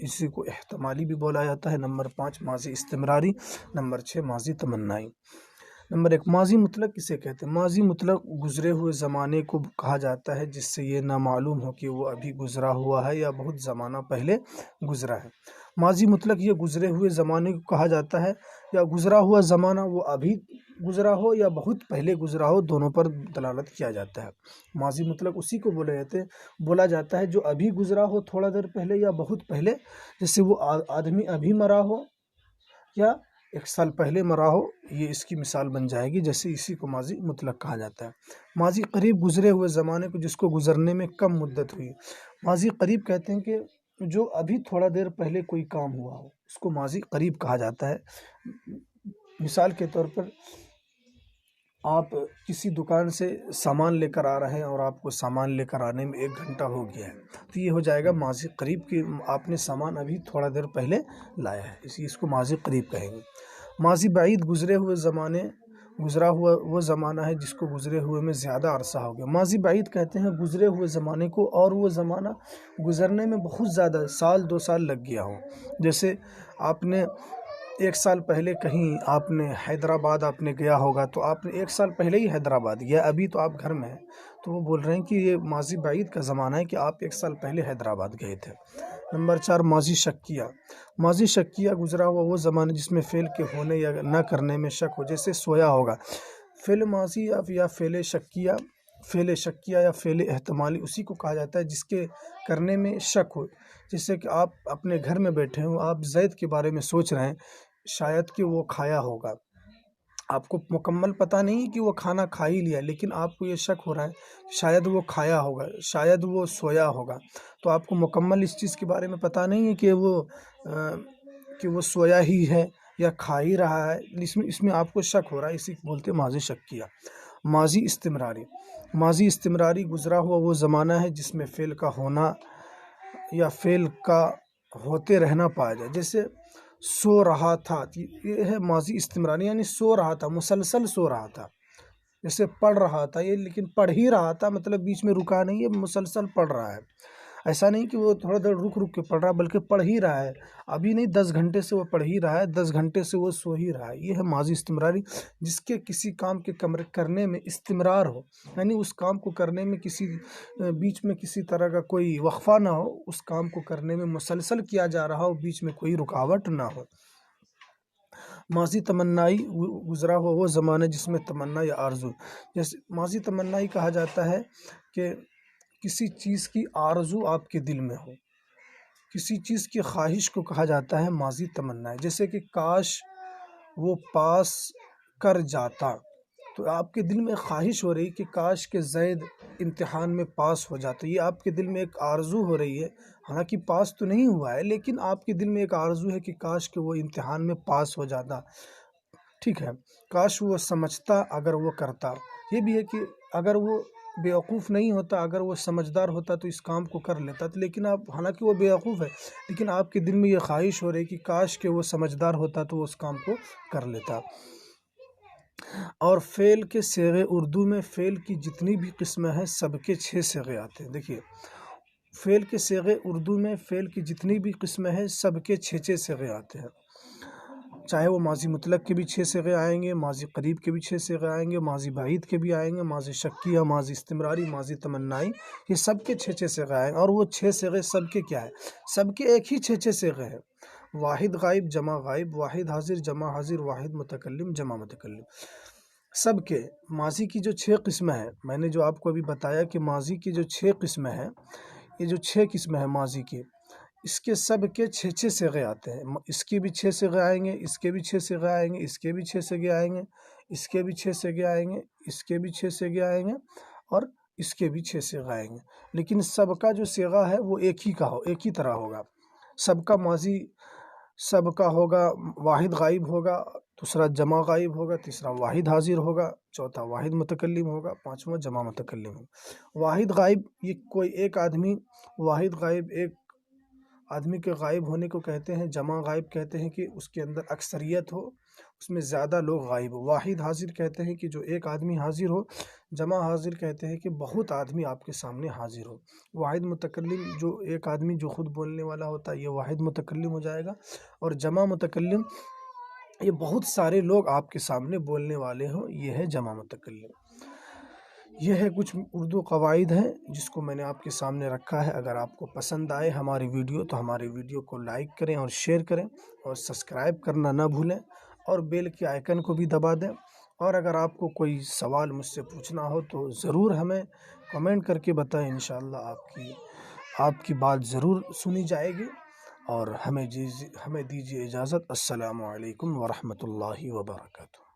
اسی کو احتمالی بھی بولا جاتا ہے۔ نمبر 5 ماضی استمراری، نمبر 6 ماضی تمنائی۔ نمبر 1 ماضی مطلق کسے کہتے ہیں؟ ماضی مطلق گزرے ہوئے زمانے کو کہا جاتا ہے جس سے یہ نہ معلوم ہو کہ وہ ابھی گزرا ہوا ہے یا بہت زمانہ پہلے گزرا ہے۔ ماضی مطلق یہ گزرے ہوئے زمانے کو کہا جاتا ہے، یا گزرا ہوا زمانہ وہ ابھی گزرا ہو یا بہت پہلے گزرا ہو، دونوں پر دلالت کیا جاتا ہے۔ ماضی مطلق اسی کو بولا جاتا ہے جو ابھی گزرا ہو تھوڑا دیر پہلے یا بہت پہلے، جیسے وہ آدمی ابھی مرا ہو یا 1 سال پہلے مرا ہو، یہ اس کی مثال بن جائے گی، جیسے اسی کو ماضی مطلق کہا جاتا ہے۔ ماضی قریب گزرے ہوئے زمانے کو جس کو گزرنے میں کم مدت ہوئی۔ ماضی قریب کہتے ہیں کہ جو ابھی تھوڑا دیر پہلے کوئی کام ہوا ہو، اس کو ماضی قریب کہا جاتا ہے۔ مثال کے طور پر آپ کسی دکان سے سامان لے کر آ رہے ہیں اور آپ کو سامان لے کر آنے میں 1 گھنٹہ ہو گیا ہے، تو یہ ہو جائے گا ماضی قریب کہ آپ نے سامان ابھی تھوڑا دیر پہلے لایا ہے، اس کو ماضی قریب کہیں گے۔ ماضی بعید گزرا ہوا وہ زمانہ ہے جس کو گزرے ہوئے میں زیادہ عرصہ ہو گیا۔ ماضی بعید کہتے ہیں گزرے ہوئے زمانے کو اور وہ زمانہ گزرنے میں بہت زیادہ 1-2 سال لگ گیا ہو۔ جیسے آپ نے 1 سال پہلے کہیں آپ نے حیدرآباد آپ نے گیا ہوگا، تو آپ نے 1 سال پہلے ہی حیدرآباد گیا، ابھی تو آپ گھر میں ہیں، تو وہ بول رہے ہیں کہ یہ ماضی بعید کا زمانہ ہے کہ آپ 1 سال پہلے حیدرآباد گئے تھے۔ نمبر 4 ماضی شکیہ۔ ماضی شکیہ گزرا ہوا وہ زمانہ جس میں فعل کے ہونے یا نہ کرنے میں شک ہو، جیسے سویا ہوگا۔ فعل ماضی یا فعل شکیہ یا فعل احتمالی اسی کو کہا جاتا ہے جس کے کرنے میں شک ہو، جیسے کہ آپ اپنے گھر میں بیٹھے ہوں، آپ زید کے بارے میں سوچ رہے ہیں، شاید کہ وہ کھایا ہوگا، آپ کو مکمل پتہ نہیں کہ وہ کھانا کھا ہی لیا، لیکن آپ کو یہ شک ہو رہا ہے شاید وہ کھایا ہوگا، شاید وہ سویا ہوگا، تو آپ کو مکمل اس چیز کے بارے میں پتہ نہیں ہے کہ وہ سویا ہی ہے یا کھا ہی رہا ہے، اس میں آپ کو شک ہو رہا ہے، اسی کو بولتے ہیں ماضی شکیہ۔ ماضی استمراری۔ ماضی استمراری گزرا ہوا وہ زمانہ ہے جس میں فعل کا ہونا یا فعل کا ہوتے رہنا پایا جائے، جیسے سو رہا تھا، یہ ہے ماضی استمراری، یعنی سو رہا تھا، مسلسل سو رہا تھا۔ جیسے پڑھ رہا تھا، یہ لیکن پڑھ ہی رہا تھا، مطلب بیچ میں رکا نہیں ہے، مسلسل پڑھ رہا ہے، ایسا نہیں کہ وہ تھوڑا دیر رک کے پڑھ رہا ہے، بلکہ پڑھ ہی رہا ہے، ابھی نہیں 10 گھنٹے سے وہ پڑھ ہی رہا ہے، 10 گھنٹے سے وہ سو ہی رہا ہے، یہ ہے ماضی استمراری، جس کے کسی کام کے کرنے میں استمرار ہو، یعنی اس کام کو کرنے میں بیچ میں کسی طرح کا کوئی وقفہ نہ ہو، اس کام کو کرنے میں مسلسل کیا جا رہا ہو، بیچ میں کوئی رکاوٹ نہ ہو۔ ماضی تمنائی گزرا ہوا وہ زمانہ جس میں تمنا یا آرزو، جیسے ماضی تمنائی کہا جاتا ہے کہ کسی چیز کی آرزو آپ کے دل میں ہو، کسی چیز کی خواہش کو کہا جاتا ہے ماضی تمنائی، جیسے کہ کاش وہ پاس کر جاتا، تو آپ کے دل میں خواہش ہو رہی کہ کاش کہ زید امتحان میں پاس ہو جاتا، یہ آپ کے دل میں ایک آرزو ہو رہی ہے، حالانکہ پاس تو نہیں ہوا ہے، لیکن آپ کے دل میں ایک آرزو ہے کہ کاش کہ وہ امتحان میں پاس ہو جاتا، ٹھیک ہے، کاش وہ سمجھتا اگر وہ کرتا، یہ بھی ہے کہ اگر وہ بیوقوف نہیں ہوتا، اگر وہ سمجھدار ہوتا تو اس کام کو کر لیتا، لیکن حالانکہ وہ بیوقوف ہے، لیکن آپ کے دل میں یہ خواہش ہو رہی کہ کاش کہ وہ سمجھدار ہوتا تو وہ اس کام کو کر لیتا۔ اور فعل کے صیغے اردو میں فعل کی جتنی بھی قسمیں ہیں سب کے 6 صیغے آتے ہیں۔ دیکھیے فعل کے صیغے اردو میں فعل کی جتنی بھی قسمیں ہیں سب کے 6 صیغے آتے ہیں، چاہے وہ ماضی مطلق کے بھی 6 صیغے آئیں گے، ماضی قریب کے بھی 6 صیغے آئیں گے، ماضی بعید کے بھی آئیں گے، ماضی شکیہ، ماضی استمراری، ماضی تمنائی، یہ سب کے 6 صیغے آئیں گے، اور وہ 6 صیغے سب کے کیا ہے؟ سب کے ایک ہی 6 صیغے ہیں، واحد غائب جمع غائب، واحد حاضر جمع حاضر، واحد متکلم جمع متکلم، سب کے۔ ماضی کی جو 6 قسمیں ہیں، میں نے جو آپ کو ابھی بتایا کہ ماضی کی جو 6 قسمیں ہیں، یہ جو 6 قسمیں ہیں ماضی کی، اس کے سب کے 6 صیغے آتے ہیں، اس کے بھی 6 صیغے آئیں گے، اس کے بھی 6 صیغے آئیں گے، اس کے بھی 6 صیغے آئیں گے، اس کے بھی 6 صیغے آئیں گے، اس کے بھی 6 صیغے آئیں گے، اور اس کے بھی 6 صیغے آئیں گے، لیکن سب کا جو صیغہ ہے وہ ایک ہی طرح ہوگا، سب کا ماضی سب کا ہوگا واحد غائب ہوگا، دوسرا جمع غائب ہوگا، تیسرا واحد حاضر ہوگا، چوتھا واحد متکلم ہوگا، پانچواں جمع متکلم ہوگا۔ واحد غائب، یہ کوئی ایک آدمی واحد غائب ایک آدمی کے غائب ہونے کو کہتے ہیں جمع غائب کہتے ہیں کہ اس کے اندر اکثریت ہو، اس میں زیادہ لوگ غائب ہو۔ واحد حاضر کہتے ہیں کہ جو ایک آدمی حاضر ہو۔ جمع حاضر کہتے ہیں کہ بہت آدمی آپ کے سامنے حاضر ہو۔ واحد متکلم جو ایک آدمی جو خود بولنے والا ہوتا ہے یہ واحد متکلم ہو جائے گا، اور جمع متکلم یہ بہت سارے لوگ آپ کے سامنے بولنے والے ہوں، یہ ہے جمع متکلم۔ یہ ہے کچھ اردو قواعد ہیں جس کو میں نے آپ کے سامنے رکھا ہے۔ اگر آپ کو پسند آئے ہماری ویڈیو تو ہماری ویڈیو کو لائک کریں اور شیئر کریں، اور سبسکرائب کرنا نہ بھولیں، اور بیل کے آئیکن کو بھی دبا دیں۔ اور اگر آپ کو کوئی سوال مجھ سے پوچھنا ہو تو ضرور ہمیں کمنٹ کر کے بتائیں، انشاءاللہ آپ کی بات ضرور سنی جائے گی۔ اور ہمیں دیجیے اجازت۔ السلام علیکم ورحمۃ اللہ وبرکاتہ۔